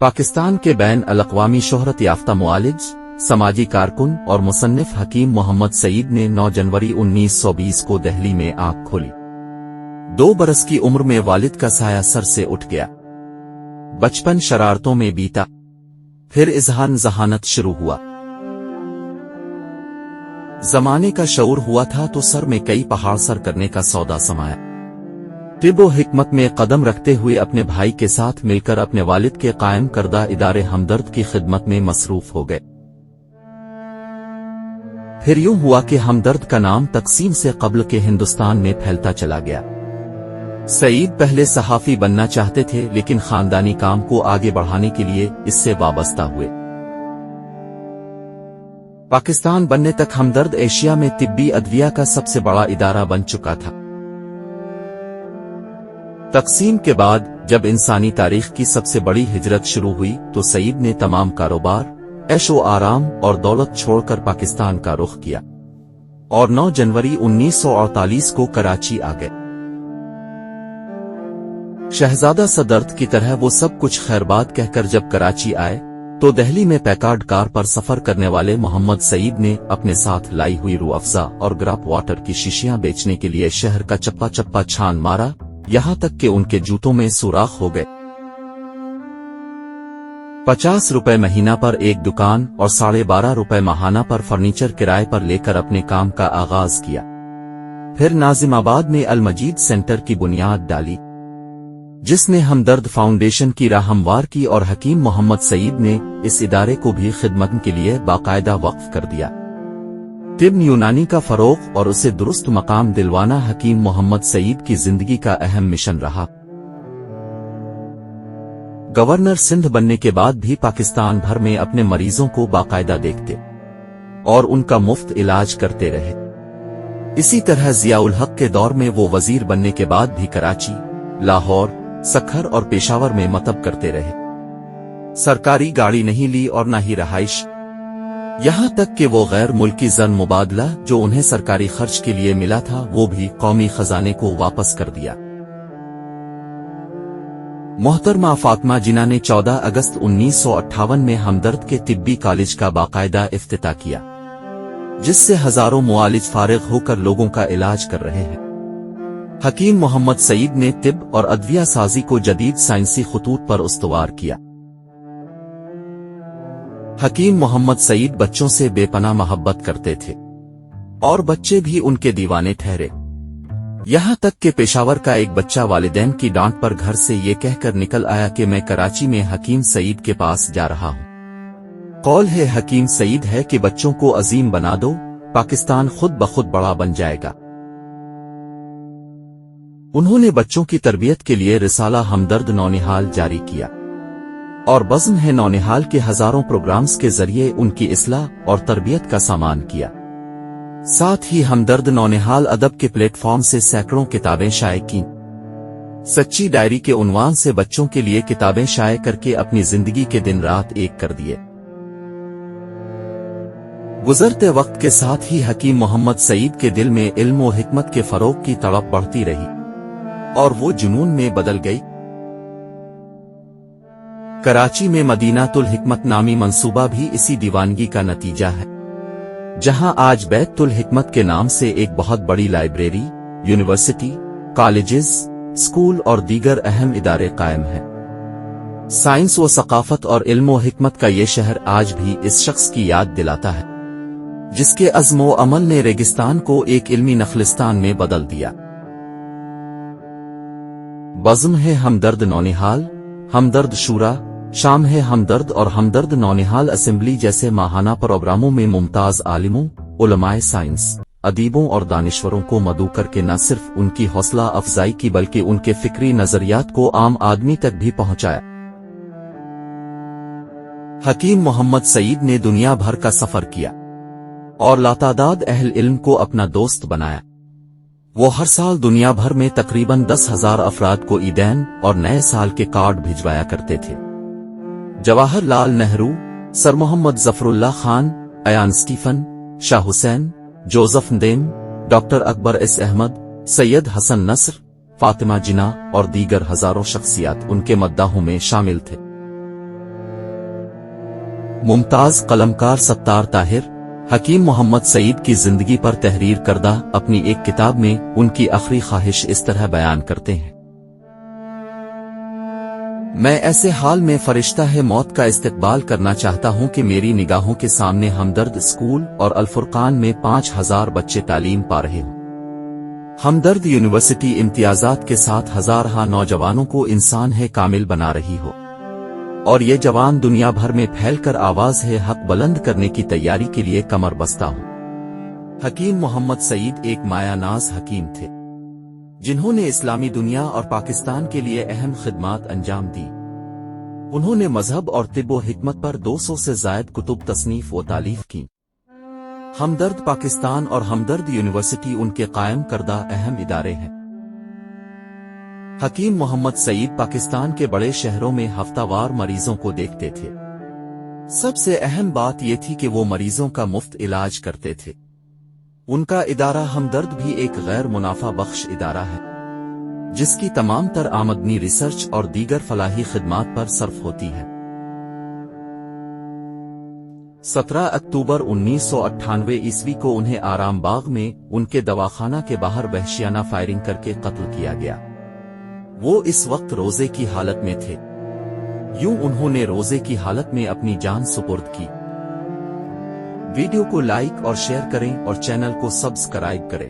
पाकिस्तान के बैन अल-अक़वामी शोहरत याफ्ता मुआलिज, समाजी कारकुन और मुसन्निफ हकीम मोहम्मद सईद ने 9 जनवरी 1920 को दिल्ली में आंख खोली। 2 बरस की उम्र में वालिद का साया सर से उठ गया। बचपन शरारतों में बीता, फिर इज़हार ज़हानत शुरू हुआ। जमाने का शऊर हुआ था तो सर में कई पहाड़ सर करने का सौदा समाया। तिब व हिकमत में कदम रखते हुए अपने भाई के साथ मिलकर अपने वालिद के कायम करदा इदारे हमदर्द की खिदमत में मसरूफ हो गए। फिर यूं हुआ कि हमदर्द का नाम तकसीम से कब्ल के हिंदुस्तान में फैलता चला गया। सईद पहले सहाफी बनना चाहते थे, लेकिन खानदानी काम को आगे बढ़ाने के लिए इससे वाबस्ता हुए। पाकिस्तान बनने तक हमदर्द एशिया में तिब्बी अदविया का सबसे बड़ा इदारा बन चुका था। तकसीम के बाद जब इंसानी तारीख की सबसे बड़ी हिजरत शुरू हुई तो सईद ने तमाम कारोबार, ऐशो आराम और दौलत छोड़कर पाकिस्तान का रुख किया और 9 जनवरी 1948 को कराची आ गए। शहजादा सदर्द की तरह वो सब कुछ खैरबाद कहकर जब कराची आए तो दिल्ली में पैकार्ड कार पर सफर करने वाले मोहम्मद सईद ने अपने साथ लाई हुई रूह अफ़ज़ा और ग्राप वाटर की शीशियां बेचने के लिए शहर का चप्पा चप्पा छान मारा, यहां तक कि उनके जूतों में सुराख हो गए। 50 रुपए महीना पर एक दुकान और 12.5 रुपए माहाना पर फर्नीचर किराए पर लेकर अपने काम का आगाज किया। फिर नाजिमाबाद में अल मजीद सेंटर की बुनियाद डाली, जिसने हमदर्द फाउंडेशन की राह हमवार की और हकीम मोहम्मद सईद ने इस इदारे को भी खिदमत के लिए बाकायदा वक्फ कर दिया। तिब्ब यूनानी का फरोग और उसे दुरुस्त मकाम दिलवाना हकीम मोहम्मद सईद की जिंदगी का अहम मिशन रहा। गवर्नर सिंध बनने के बाद भी पाकिस्तान भर में अपने मरीजों को बाकायदा देखते और उनका मुफ्त इलाज करते रहे। इसी तरह जियाउल हक के दौर में वो वजीर बनने के बाद भी कराची, लाहौर, सखर और पेशावर में मतब करते रहे। सरकारी गाड़ी नहीं ली और न ही रहाइश, यहां तक कि वो गैर मुल्की जन मुबादला जो उन्हें सरकारी खर्च के लिए मिला था वो भी कौमी खजाने को वापस कर दिया। मोहतरमा फातिमा जिन्ना ने 14 अगस्त 1958 में हमदर्द के तिब्बी कॉलेज का बाकायदा इफ्तिताह किया, जिससे हजारों मुआलिज फारिग होकर लोगों का इलाज कर रहे हैं। हकीम मोहम्मद सईद ने तिब्ब और अदविया साजी को जदीद साइंसी खतूत पर उस्तवार किया। हकीम मोहम्मद सईद बच्चों से बेपनाह मोहब्बत करते थे और बच्चे भी उनके दीवाने ठहरे। यहां तक कि पेशावर का एक बच्चा वालिदैन की डांट पर घर से ये कहकर निकल आया कि मैं कराची में हकीम सईद के पास जा रहा हूं। कौल है हकीम सईद है कि बच्चों को अजीम बना दो, पाकिस्तान खुद ब खुद बड़ा बन जाएगा। उन्होंने बच्चों की तरबियत के लिए रिसाला हमदर्द नौनिहाल जारी किया और बज़्म है नौनिहाल के हजारों प्रोग्राम्स के जरिए उनकी इस्लाह और तरबियत का सामान किया। साथ ही हमदर्द नौनिहाल अदब के प्लेटफॉर्म से सैकड़ों किताबें शाये की। सच्ची डायरी के उन्वान से बच्चों के लिए किताबें शाये करके अपनी जिंदगी के दिन रात एक कर दिए। गुजरते वक्त के साथ ही हकीम मोहम्मद सईद के दिल में इल्म और हिकमत के फरोग की तड़प बढ़ती रही और वो जुनून में बदल गई। कराची में मदीनातुल हिकमत नामी मंसूबा भी इसी दीवानगी का नतीजा है, जहां आज बैतुल हिकमत के नाम से एक बहुत बड़ी लाइब्रेरी, यूनिवर्सिटी, कॉलेजेस, स्कूल और दीगर अहम इदारे कायम हैं। साइंस व सकाफत और इल्म व हिकमत का ये शहर आज भी इस शख्स की याद दिलाता है, जिसके अज़्म व अमल ने रेगिस्तान को एक इल्मी नखलिस्तान में बदल दिया। बज़्म है हमदर्द नौनिहाल, हमदर्द शूरा, शाम है हमदर्द और हमदर्द नौनिहाल असेंबली जैसे माहाना प्रोग्रामों में मुमताज आलिमों, उलमाए साइंस, अदीबों और दानिश्वरों को मदऊ करके न सिर्फ उनकी हौसला अफजाई की बल्कि उनके फिक्री नजरियात को आम आदमी तक भी पहुंचाया। हकीम मोहम्मद सईद ने दुनिया भर का सफर किया और लातादाद अहल इल्म को अपना दोस्त बनाया। वो हर साल दुनिया भर में तकरीबन 10,000 अफराद को ईदैन और नए साल के कार्ड भिजवाया करते थे। Jawaharlal Nehru, sir Mohammad Zafrullah Khan, Ian Stephen, Shah Hussain, Joseph Needham, doctor Akbar S Ahmed, Seyyed Hossein Nasr, Fatima Jinnah और दीगर हजारों शख्सियात उनके मद्दाहों में शामिल थे। ممتاز قلمکار ستار طاہر حکیم محمد سعید کی زندگی پر تحریر کردہ اپنی ایک کتاب میں ان کی آخری خواہش اس طرح بیان کرتے ہیں: میں ایسے حال میں فرشتہ موت کا استقبال کرنا چاہتا ہوں کہ میری نگاہوں کے سامنے ہمدرد اسکول اور الفرقان میں 5000 بچے تعلیم پا رہے ہوں۔ ہمدرد یونیورسٹی امتیازات کے ساتھ ہزارہا نوجوانوں کو انسان کامل بنا رہی ہو، اور یہ جوان دنیا بھر میں پھیل کر آواز حق بلند کرنے کی تیاری کے لیے کمر بستہ ہوں۔ حکیم محمد سعید ایک مایہ ناز حکیم تھے، جنہوں نے اسلامی دنیا اور پاکستان کے لیے اہم خدمات انجام دی۔ انہوں نے مذہب اور طب و حکمت پر 200 سے زائد کتب تصنیف و تالیف کی۔ ہمدرد پاکستان اور ہمدرد یونیورسٹی ان کے قائم کردہ اہم ادارے ہیں۔ حکیم محمد سعید پاکستان کے بڑے شہروں میں ہفتہ وار مریضوں کو دیکھتے تھے۔ سب سے اہم بات یہ تھی کہ وہ مریضوں کا مفت علاج کرتے تھے۔ ان کا ادارہ ہمدرد بھی ایک غیر منافع بخش ادارہ ہے، جس کی تمام تر آمدنی ریسرچ اور دیگر فلاحی خدمات پر صرف ہوتی ہے۔ 17 اکتوبر 1998 عیسوی کو انہیں آرام باغ میں ان کے دواخانہ کے باہر وحشیانہ فائرنگ کر کے قتل کیا گیا۔ وہ اس وقت روزے کی حالت میں تھے، یوں انہوں نے روزے کی حالت میں اپنی جان سپرد کی۔ ویڈیو کو لائک اور شیئر کریں اور چینل کو سبسکرائب کریں۔